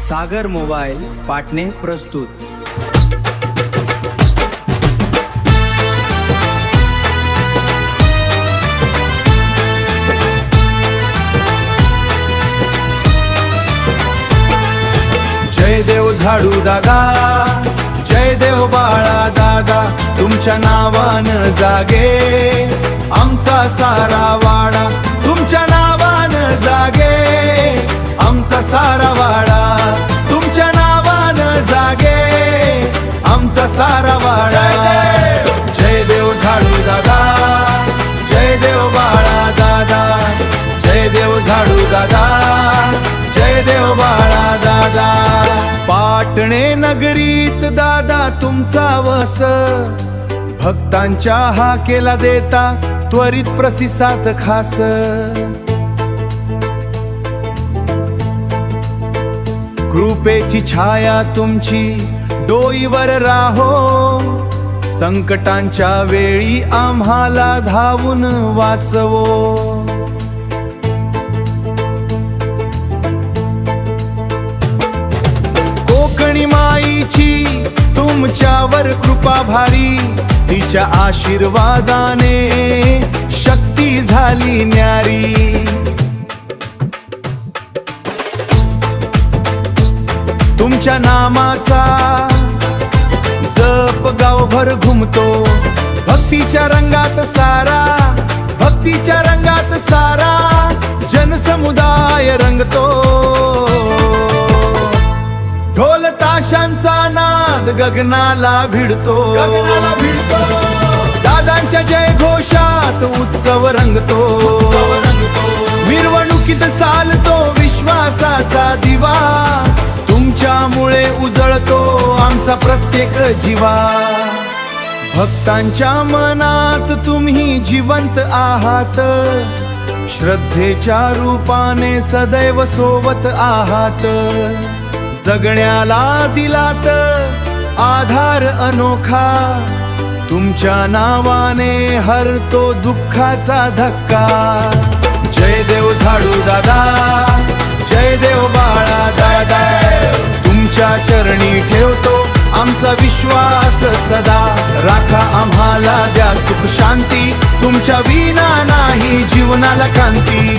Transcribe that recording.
सागर mobile Patne प्रस्तुत। जय देव झाडू दादा, जय देव बाळा दादा, तुमच्या नावानं जागे आमचा सारा वाडा, तुमच्या नावानं जागे आमचा सारा वाडा, तुमच्या नावानं जागे आमचा सारा वाडा। जय देव झाडू दादा, जय देव बाळा दादा, जय देव झाडू दादा, जय देव बाळा दादा। पाटणे नगरीत दादा तुमचा वस, भक्तांच्या हाकेला देता त्वरित प्रतिसाद खास। कृपेची छाया तुमची डोईवर राहो, संकटांच्या वेळी आम्हाला धावून वाचवो। कोकणी माईची तुमच्यावर कृपा भारी, तिच्या आशीर्वादाने शक्ती झाली न्यारी। तुमच्या नामाचा जप गावभर घुमतो, भक्तीच्या रंगात सारा, भक्तीच्या रंगात सारा जनसमुदाय रंगतो। ढोल ताशांचा नाद गगनाला भिडतो, गगनाला भिडतो। दादांच्या जय घोषात उत्सव रंगतो, उत्सव रंगतो। मिरवणुकीत चालतो विश्वासाचा दिवा, तुमच्यामुळे उजळतो आमचा प्रत्येक जीवा। भक्तांच्या मनात तुम्ही जिवंत आहात, श्रद्धेच्या रूपाने सदैव सोबत आहात। जगण्याला दिलात आधार अनोखा, तुमच्या नावाने हरतो दुःखाचा धक्का। जय देव झाडू दादा, जय देव बाळा दादा, तुमच्या चरणी ठेवतो आमचा विश्वास सदा। राखा आम्हाला द्या सुख शांती, तुमच्या विना नाही जीवनाला कांती।